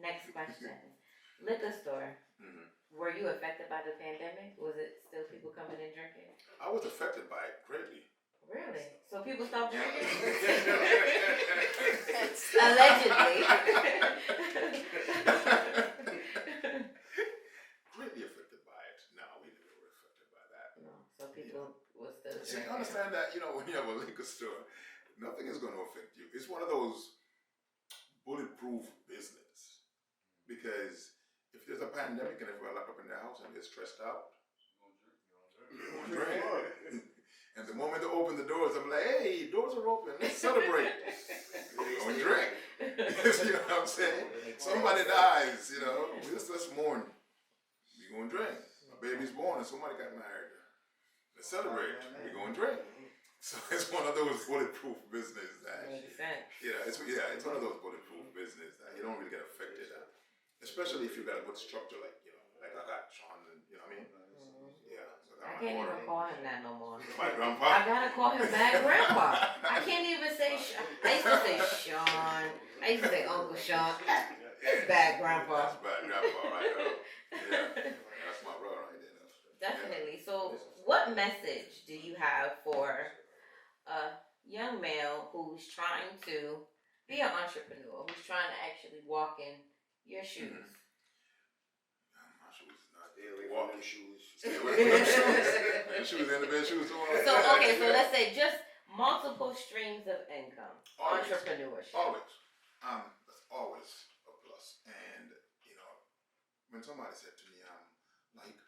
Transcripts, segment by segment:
Next question. Liquor store. Mm-hmm. Were you affected by the pandemic? Was it still people coming and drinking? I was affected by it greatly. Really? So people stopped drinking? Allegedly. Greatly affected by it. No, we never were affected by that. No, so people were still drinking. See, I understand that, when you have a liquor store, nothing is going to affect you. It's one of those bulletproof business. Because if there's a pandemic and everyone locked up in their house and they're stressed out, you're going to drink. And the moment they open the doors, I'm like, hey, doors are open, let's celebrate. You're going to drink. You know what I'm saying? Somebody dies, let's mourn. We're going to drink. A baby's born and somebody got married. Let's celebrate. We're going to drink. So it's one of those bulletproof business that makes sense. It's one of those bulletproof business that you don't really get affected, especially if you got a good structure like I got Sean, and you know what I mean. Yeah, so I can't even call him that no more. My grandpa. I gotta call him Bad Grandpa. I can't even say I used to say Sean. I used to say Uncle Sean. It's Bad Grandpa. That's Bad Grandpa, right? Yeah, that's my brother right there. Definitely. So, what message do you have for a young male who's trying to be an entrepreneur, who's trying to actually walk in your shoes? My shoes is not daily walking shoes. Stay away from them shoes. Shoes in the bed, shoes on. So let's say just multiple streams of income. Always. Entrepreneurship. Always. That's always a plus. And when somebody said to me, like,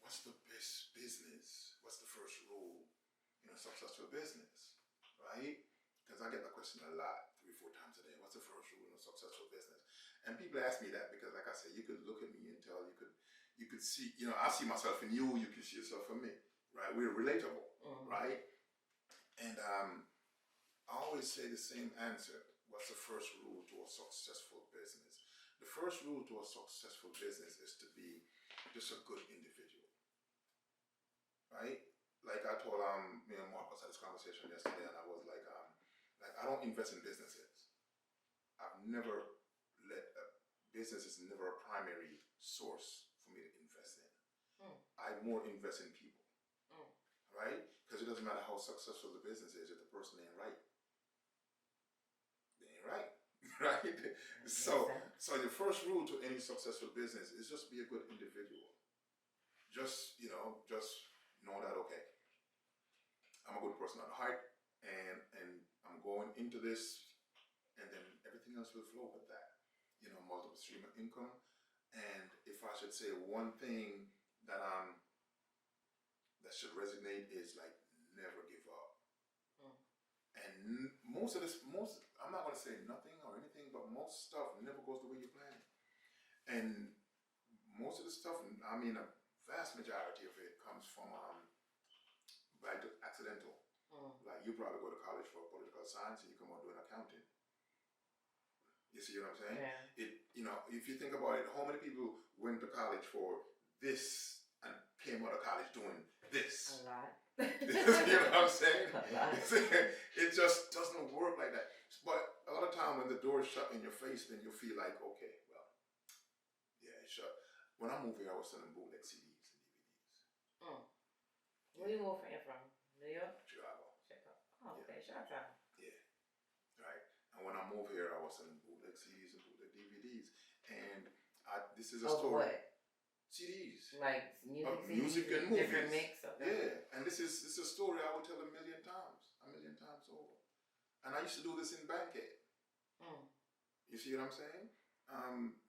what's the best business? What's the first rule in a successful business? Right? Because I get the question a lot, 3-4 times a day. What's the first rule in a successful business? And people ask me that because, like I said, you could look at me and tell, you could see, I see myself in you, you can see yourself in me, right? We're relatable, right? And I always say the same answer. What's the first rule to a successful business? The first rule to a successful business is to be just a good individual, right? Like I told me and Marcus had this conversation yesterday, and I was like I don't invest in businesses. I've never business is never a primary source for me to invest in. I more invest in people, right? Because it doesn't matter how successful the business is if the person ain't right. They ain't right, right? So the first rule to any successful business is just be a good individual. Just know that, okay, I'm a good person at heart, and I'm going into this, and then everything else will flow with that. Multiple stream of income. And if I should say one thing that should resonate is like never give up. And most I'm not going to say nothing or anything, but most stuff never goes the way you plan. And most of the stuff, I mean, a vast majority of it comes from by accidental. Like you probably go to college for political science and you come out doing accounting. You see what I'm saying? Yeah. If you think about it, how many people went to college for this and came out of college doing this? A lot. You know what I'm saying? A lot. It just doesn't work like that. But a lot of time when the door is shut in your face, then you feel like, okay, well, yeah, it's shut. When I moved here, I was selling bootleg CDs and DVDs. Where you moving from? New York? Chicago. Oh, okay, Chicago. Yeah. Right. And when I moved here, I was selling bootleg CDs and bootleg DVDs. And this is a story. What? CDs. Like music and movies. Different mix. Okay. Yeah. And this is a story I would tell a million times over. And I used to do this in Bankhead. You see what I'm saying?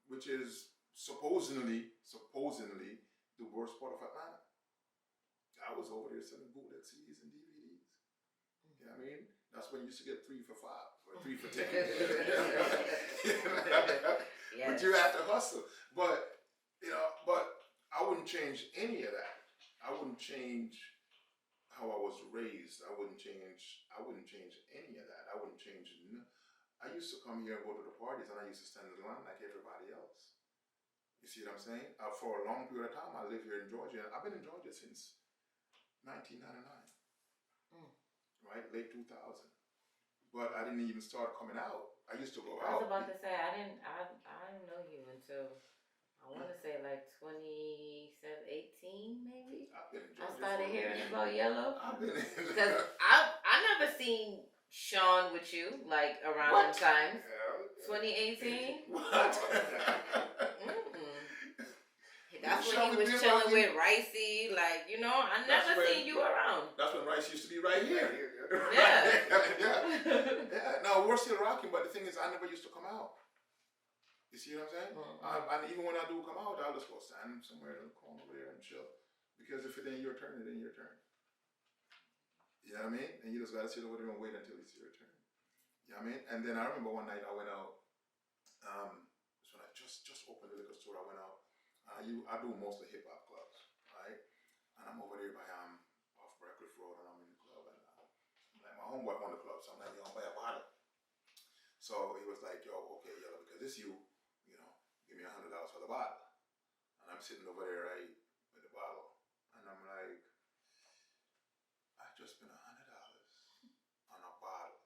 Which is supposedly the worst part of Atlanta. I was over there selling bootleg CDs and DVDs. You know what I mean? That's when you used to get 3 for $5 or 3 for $10. Yes. But you have to hustle. But I wouldn't change any of that. I wouldn't change how I was raised. I wouldn't change any of that. I wouldn't change. I used to come here and go to the parties, and I used to stand in line like everybody else. You see what I'm saying? For a long period of time, I live here in Georgia, and I've been in Georgia since 1999. Right, late 2000. But I didn't even start coming out. I used to go out. I was about to say I didn't know I want to say like 2018 maybe. I've been in I Georgia started for a hearing minute. about yellow. I've been in. Because I never seen Sean with you like around What? them times. Yeah. 2018. What? That's when Sean he would was be chilling around you? with Ricey, like, you know, I That's never when- seen you around. That's when Rice used to be right here. Yeah. Yeah. No, we're still rocking, but the thing is, I never used to come out. You see what I'm saying? Mhm. And even when I do come out, I'll just go stand somewhere in the corner over there and chill. Because if it ain't your turn, it ain't your turn. You know what I mean? And you just gotta sit over there and wait until it's your turn. You know what I mean? And then I remember one night I went out. So when I just opened the liquor store, I went out. I do mostly hip hop clubs, right? And I'm over there by off Breakfast Road, and I'm in the club, and like my homeboy owned the club, so I'm like, yo, I'm buy a bottle. So he was like, yo, okay, yellow, because it's you know, give me $100 for the bottle. And I'm sitting over there, right, with the bottle, and I'm like, I just spent $100 on a bottle.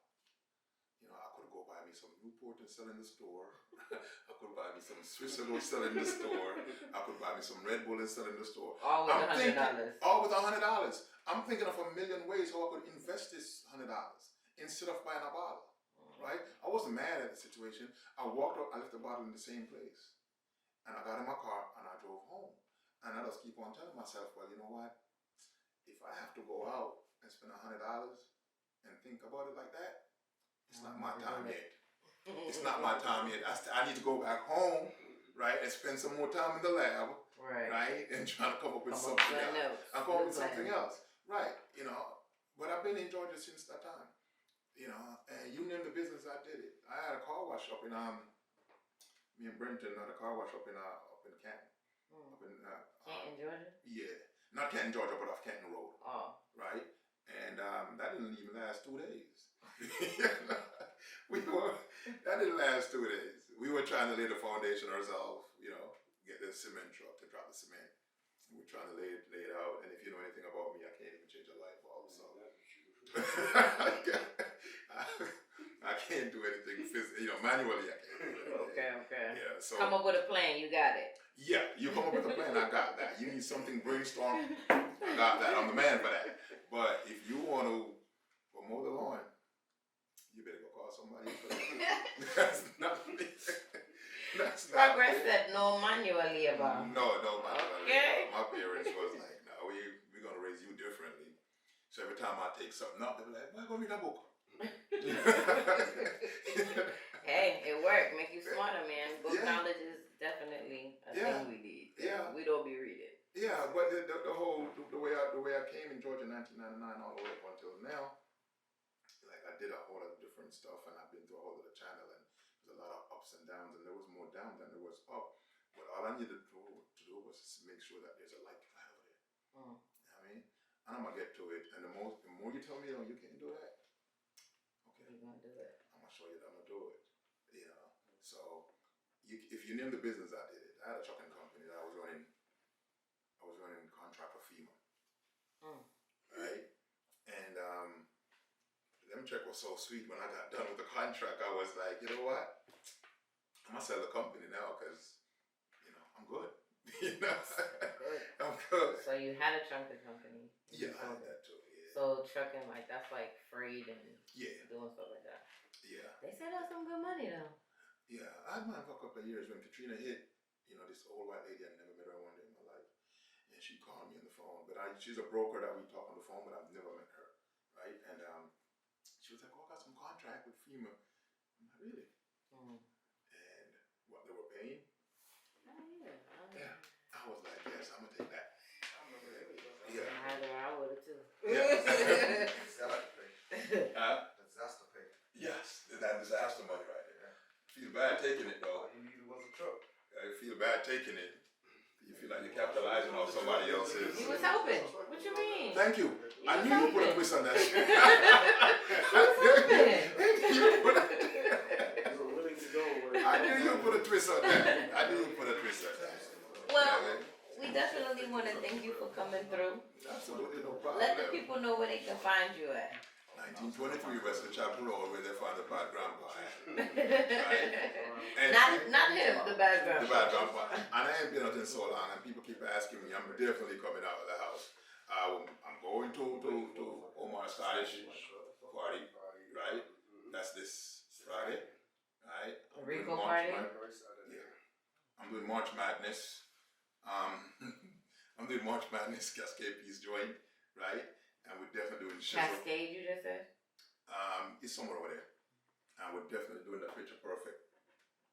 You know, I could go buy me some Newport and sell in the store. I could buy me some Swiss and sell in the store. I could buy me some Red Bull and sell in the store. All with $100. All with $100. I'm thinking of a million ways how I could invest this $100 instead of buying a bottle. Right? I wasn't mad at the situation. I walked up, I left the bottle in the same place. And I got in my car and I drove home. And I just keep on telling myself, well, you know what? If I have to go out and spend $100 and think about it like that, it's not my time yet. It's not my time yet. I need to go back home, right, and spend some more time in the lab, right, and trying to come up with something else. I'm coming up with something else, right? You know, but I've been in Georgia since that time. You know, and you name the business, I did it. I had a car wash up in me and Brenton had a car wash up in Canton, up in Canton, Georgia. Yeah, not Canton, Georgia, but off Canton Road. Oh, right, and that didn't even last 2 days. That didn't last 2 days. We were trying to lay the foundation ourselves, you know, get the cement truck to drop the cement. We're trying to lay it out, and if you know anything about me, I can't even change a light bulb, so. I can't do anything manually. I can't do anything. Okay. Yeah, so Come up with a plan. You got it. yeah, you come up with a plan. I got that. You need something brainstorm. I got that. I'm the man for that. But if you want to mow the lawn, you better go call somebody. That's not me. That's not Progress me. said no manually about. No manually. Okay. My parents was like, no, we're gonna raise you differently. So every time I take something up, they be like, "Why go read a book?" Hey, it worked. Make you smarter, man. Book Yeah. knowledge is definitely a thing we need. Yeah. We don't be reading. Yeah, but the way I came in Georgia in 1999 all the way up until now, like I did a whole lot of different stuff, and I've been through a whole lot of channel, and there's a lot of ups and downs, and there was more down than there was up. But all I needed to do was just make sure that there's a light right over there. You know what I mean? And I'm gonna get to it, and the more you tell me, you can't do that. Okay, You're gonna do it. I'm gonna show you that I'm gonna do it. You know, so if you name the business, I did it. I had a trucking company that I was running contract for FEMA. Right? And them check was so sweet. When I got done with the contract, I was like, you know what? I'm gonna sell the company now because, I'm good. Good. I'm good. So you had a trucking company. Yeah, I had that too. Yeah. So trucking, like that's like freight and Yeah. doing stuff like that. Yeah. They said that's some good money though. Yeah. I had mine for a couple of years when Katrina hit. This old white lady, I never met her one day in my life. And she called me on the phone. But she's a broker that we talk on the phone, but I've never met her. Right? And she was like, oh, I got some contract with FEMA. I'm like, really? And what they were paying? Yeah. I was like, yes, I'm going to take that. Yeah. I would have too. Yeah. Disaster pay. Yes, that disaster money right there. Feel bad taking it though. All you needed was a truck. I feel bad taking it. You feel like you're capitalizing on somebody else's. He was helping. What you mean? Thank you. You I was knew you put a helping. twist on that. He was helping. You were willing to go where I knew you put a twist on that. Well, we definitely want to thank you for coming through. Absolutely no problem. Let the people know where they can find you at. 1923 Western Chapel Road, where they found the bad grandpa. Not him, the bad The grandpa. bad grandpa. And I ain't been out in so long, and people keep asking me. I'm definitely coming out of the house. I'm going to Omar Scottish party, right? That's this Friday, right? I'm doing Rico party? Yeah, I'm doing March Madness. I'm doing March Madness Cascade Peace Joint, right? And we're definitely doing Shizzle. Cascade, you just said? It's somewhere over there. And we're definitely doing the Picture Perfect.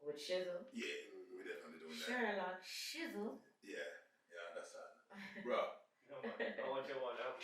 With Shizzle? Yeah, we're definitely doing that. Sherlock Shizzle. Yeah, that's that. Bro. I want your one album.